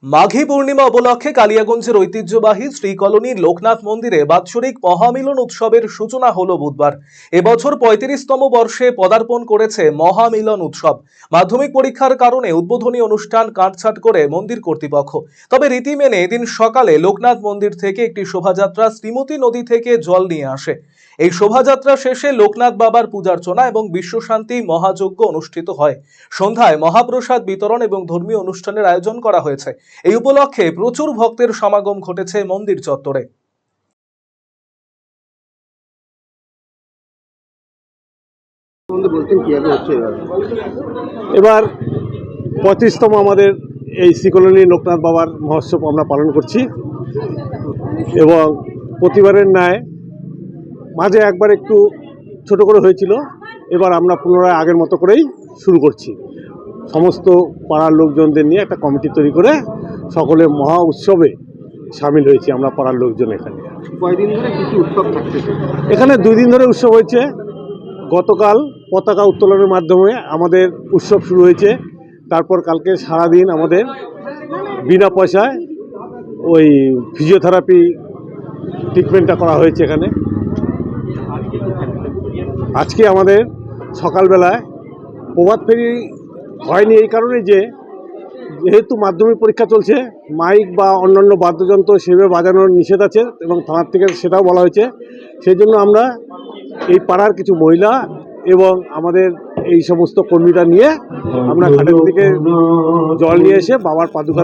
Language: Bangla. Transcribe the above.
মাঘী পূর্ণিমা উপলক্ষে কালিয়াগঞ্জের ঐতিহ্যবাহী শ্রীকলোনির লোকনাথ মন্দিরে বাৎসরিক মহামিলন উৎসবের সূচনা হলো বুধবার। এবছর ৩৫তম বর্ষে পদার্পণ করেছে মহামিলন উৎসব। মাধ্যমিক পরীক্ষার কারণে উদ্বোধনী অনুষ্ঠান কাটছাঁট করে মন্দির কর্তৃপক্ষ। তবে রীতি মেনে এদিন সকালে লোকনাথ মন্দির থেকে একটি শোভাযাত্রা শ্রীমতী নদী থেকে জল নিয়ে আসে। এই শোভাযাত্রা শেষে লোকনাথ বাবার পূজার্চনা এবং বিশ্বশান্তি মহাযজ্ঞ অনুষ্ঠিত হয়। সন্ধ্যায় মহাপ্রসাদ বিতরণ এবং ধর্মীয় অনুষ্ঠানের আয়োজন করা হয়েছে। এই উপলক্ষে প্রচুর ভক্তের সমাগম ঘটেছে মন্দির চত্বরে। এবার ৩৫তম আমাদের এই শ্রীকলোনি লোকনাথ বাবার মহোৎসব আমরা পালন করছি এবং প্রতিবারের ন্যায় মাঝে একবার একটু ছোট করে হয়েছিল, এবার আমরা পুনরায় আগের মতো করেই শুরু করছি। সমস্ত পাড়ার লোকজনদের নিয়ে একটা কমিটি তৈরি করে সকলে মহা উৎসবে সামিল হয়েছি আমরা পাড়ার লোকজন। এখানে কয়দিন ধরে কিছু উৎসব থাকতেছে? এখানে 2 দিন ধরে উৎসব হয়েছে। গতকাল পতাকা উত্তোলনের মাধ্যমে আমাদের উৎসব শুরু হয়েছে। তারপর কালকে সারাদিন আমাদের বিনা পয়সায় ওই ফিজিওথেরাপি ট্রিটমেন্টটা করা হয়েছে এখানে। আজকে আমাদের সকালবেলায় প্রভাত ফেরি হয়নি এই কারণে যে যেহেতু মাধ্যমিক পরীক্ষা চলছে, মাইক বা অন্যান্য বাদ্যযন্ত্র সেভাবে বাজানোর নিষেধ আছে এবং থানার থেকে সেটাও বলা হয়েছে। সেই জন্য আমরা এই পাড়ার কিছু মহিলা এবং আমাদের এই সমস্ত কর্মীরা নিয়ে আমরা ঘাটের দিকে জল নিয়ে এসে বাবার পাদুকা